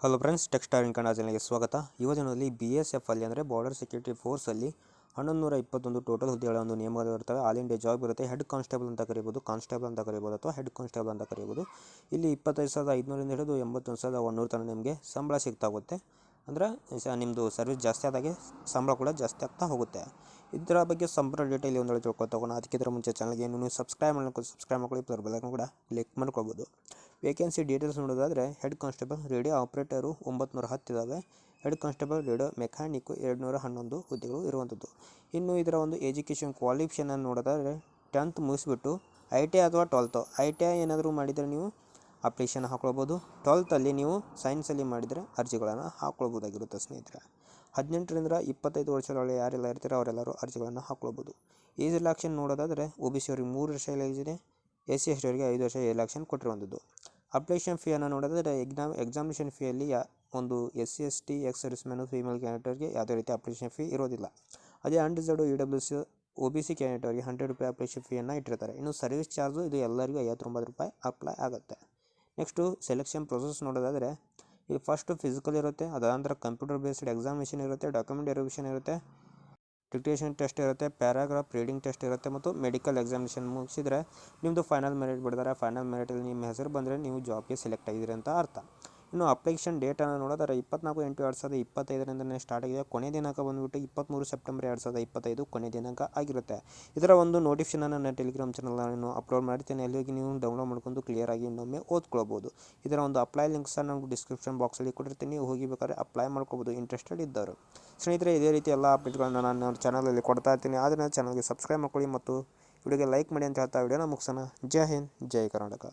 Hello friends, ಟೆಕ್ಸ್ಟಾರ್ ಇನ್ ಕನ್ನಡ ಚಾನಲ್ಗೆ ಸ್ವಾಗತ. ಯುವಜನರಲ್ಲಿ BSF ಅಲ್ಲಿ ಅಂದರೆ ಬಾರ್ಡರ್ ಸೆಕ್ಯೂರಿಟಿ ಫೋರ್ಸಲ್ಲಿ 1121 ಟೋಟಲ್ ಹುದ್ದೆಗಳ ಒಂದು ನೇಮಕಾತಿ ಇರ್ತವೆ. ಆಲ್ ಇಂಡಿಯಾ ಜಾಬ್ ಇರುತ್ತೆ. ಹೆಡ್ ಕಾನ್ಸ್ಟೇಬಲ್ ಅಂತ ಕರೀಬೋದು, ಕಾನ್ಸ್ಟೇಬಲ್ ಅಂತ ಕರೀಬೋದು ಅಥವಾ ಹೆಡ್ ಕಾನ್ಸ್ಟೇಬಲ್ ಅಂತ ಕರೀಬೋದು. ಇಲ್ಲಿ 25,500 ಹಿಡಿದು 81,100 ತನಕ ನಿಮಗೆ ಸಂಬಳ ಸಿಗ್ತಾ ಹೋಗುತ್ತೆ. ಅಂದರೆ ನಿಮ್ಮದು ಸರ್ವಿಸ್ ಜಾಸ್ತಿ ಆದಾಗೆ ಸಂಬಳ ಕೂಡ ಜಾಸ್ತಿ ಆಗ್ತಾ ಹೋಗುತ್ತೆ. ಇದರ ಬಗ್ಗೆ ಸಂಪೂರ್ಣ ಡೀಟೇಲ್ ಒಂದೊಳಗೆ ತಿಳ್ಕೊತಾ ಹೋಗೋಣ. ಅದಕ್ಕಿಂತ ಮುಂಚೆ ಚಾನಲ್ಗೆ ನೀವು ಸಬ್ಸ್ಕ್ರೈಬ್ ಮಾಡ್ಕೊಳ್ಳಿ, ಬೆಲ್ ಕೂಡ ಕ್ಲಿಕ್ ಮಾಡ್ಕೊಳ್ಬೋದು. ವೇಕೆನ್ಸಿ ಡೀಟೇಲ್ಸ್ ನೋಡೋದಾದರೆ ಹೆಡ್ ಕಾನ್ಸ್ಟೇಬಲ್ ರೇಡಿಯೋ ಆಪ್ರೇಟರು 910 ಇದ್ದಾವೆ. ಹೆಡ್ ಕಾನ್ಸ್ಟೇಬಲ್ ರೇಡಿಯೋ ಮೆಕ್ಯಾನಿಕ್ಕು 211 ಹುದ್ದೆಗಳು ಇರುವಂಥದ್ದು. ಇನ್ನು ಇದರ ಒಂದು ಎಜುಕೇಷನ್ ಕ್ವಾಲಿಫಿಕೇಷನ್ ನೋಡೋದಾದರೆ 10th ಮುಗಿಸ್ಬಿಟ್ಟು ITI ಅಥವಾ 12th ITI ಏನಾದರೂ ಮಾಡಿದರೆ ನೀವು ಅಪ್ಲಿಕೇಶನ್ ಹಾಕ್ಕೊಳ್ಬೋದು. 12th ನೀವು ಸೈನ್ಸಲ್ಲಿ ಮಾಡಿದರೆ ಅರ್ಜಿಗಳನ್ನು ಹಾಕ್ಕೊಳ್ಬೋದಾಗಿರುತ್ತೆ ಸ್ನೇಹಿತರೆ. 18ರಿಂದ 25 ವರ್ಷದೊಳಗೆ ಯಾರೆಲ್ಲ ಇರ್ತೀರೋ ಅವರೆಲ್ಲರೂ ಅರ್ಜಿಗಳನ್ನು ಹಾಕ್ಕೊಳ್ಬೋದು. ಏಜ್ ರಿಲ್ಯಾಕ್ಷನ್ ನೋಡೋದಾದರೆ OBC ಅವರಿಗೆ 3 ವರ್ಷ ಏಜ್ ಇದೆ, SC ST ಅವರಿಗೆ 5 ವರ್ಷ ರಿಲ್ಯಾಕ್ಷನ್ ಕೊಟ್ಟಿರುವಂಥದ್ದು. ಅಪ್ಲಿಕೇಶನ್ ಫೀಯನ್ನು ನೋಡೋದಾದರೆ ಎಕ್ಸಾಮಿನೇಷನ್ ಫೀಯಲ್ಲಿ ಒಂದು SC ST ex service man female ಕ್ಯಾಂಡಿಡೇಟ್ಗೆ ಯಾವುದೇ ರೀತಿ ಅಪ್ಲಿಕೇಶನ್ ಫೀ ಇರೋದಿಲ್ಲ. ಅದೇ ಅನ್ರಿಸರ್ವ್ಡ್ EWC OBC ಕ್ಯಾಂಡಿಡೇಟ್ ಅವರಿಗೆ 100 ರೂಪಾಯಿ ಅಪ್ಲಿಕೇಶನ್ ಫೀಯನ್ನು ಇಟ್ಟಿರ್ತಾರೆ. ಇನ್ನು ಸರ್ವಿಸ್ ಚಾರ್ಜು ಇದು ಎಲ್ಲರಿಗೂ 59 ರೂಪಾಯಿ ಅಪ್ಲೈ ಆಗುತ್ತೆ. ನೆಕ್ಸ್ಟು ಸೆಲೆಕ್ಷನ್ ಪ್ರೊಸೆಸ್ ನೋಡೋದಾದರೆ ಇಲ್ಲಿ ಫಸ್ಟು ಫಿಸಿಕಲ್ ಇರುತ್ತೆ, ಅದಾದ ನಂತರ ಕಂಪ್ಯೂಟರ್ ಬೇಸ್ಡ್ ಎಕ್ಸಾಮಿನೇಷನ್ ಇರುತ್ತೆ, ಡಾಕ್ಯುಮೆಂಟ್ ವೆರಿಫಿಕೇಷನ್ ಇರುತ್ತೆ, ಡಿಕ್ಟೇಷನ್ ಟೆಸ್ಟ್ ಇರುತ್ತೆ, ಪ್ಯಾರಾಗ್ರಾಫ್ ರೀಡಿಂಗ್ ಟೆಸ್ಟ್ ಇರುತ್ತೆ ಮತ್ತು ಮೆಡಿಕಲ್ ಎಕ್ಸಾಮಿನೇಷನ್ ಮುಗಿಸಿದರೆ ನಿಮ್ಮದು ಫೈನಲ್ ಮೆರಿಟ್ ಬಿಡ್ತಾರೆ. ಫೈನಲ್ ಮೆರಿಟಲ್ಲಿ ನಿಮ್ಮ ಹೆಸರು ಬಂದರೆ ನೀವು ಜಾಬ್ಗೆ ಸೆಲೆಕ್ಟ್ ಆಗಿದ್ದೀರಿ ಅಂತ ಅರ್ಥ. ಇನ್ನು ಅಪ್ಲಿಕೇಶನ್ ಡೇಟನ್ನು ನೋಡಿದರೆ 24/8/2025 ಸ್ಟಾರ್ಟ್ ಆಗಿದೆ. ಕೊನೆ ದಿನಾಂಕ ಬಂದುಬಿಟ್ಟು 23 ಸೆಪ್ಟೆಂಬರ್ 2025 ಕೊನೆ ದಿನಾಂಕ ಆಗಿರುತ್ತೆ. ಇದರ ಒಂದು ನೋಟಿಫಿಕೇಷನನ್ನು ನಾನು ಟೆಲಿಗ್ರಾಮ್ ಚಾನಲ್ನ ಅಪ್ಲೋಡ್ ಮಾಡ್ತೀನಿ. ಅಲ್ಲಿಗೆ ನೀವು ಡೌನ್ಲೋಡ್ ಮಾಡ್ಕೊಂಡು ಕ್ಲಿಯರಾಗಿ ಇನ್ನೊಮ್ಮೆ ಓದ್ಕೊಳ್ಬೋದು. ಇದರ ಒಂದು ಅಪ್ಲೈ ಲಿಂಕ್ಸ್ ನಾನು ಡಿಸ್ಕ್ರಿಪ್ಷನ್ ಬಾಕ್ಸಲ್ಲಿ ಕೊಟ್ಟಿರ್ತೀನಿ, ನೀವು ಹೋಗಿ ಬೇಕಾದ್ರೆ ಅಪ್ಲೈ ಮಾಡ್ಕೋಬೋದು ಇಂಟ್ರೆಸ್ಟೆಡ್ ಇದ್ದವರು. ಸ್ನೇಹಿತರೆ, ಇದೇ ರೀತಿ ಎಲ್ಲ ಅಪ್ಡೇಟ್ಗಳನ್ನು ನಾನು ಚಾನಲಲ್ಲಿ ಕೊಡ್ತಾ ಇರ್ತೀನಿ. ಆದರೆ ಚಾನಲ್ಗೆ ಸಬ್ಸ್ಕ್ರೈಬ್ ಮಾಡ್ಕೊಳ್ಳಿ ಮತ್ತು ವಿಡಿಯೋಗೆ ಲೈಕ್ ಮಾಡಿ ಅಂತ ಹೇಳ್ತಾ ವಿಡಿಯೋನ ಮುಗಿಸೋಣ. ಜೈ ಹಿಂದ್, ಜೈ ಕರ್ನಾಟಕ.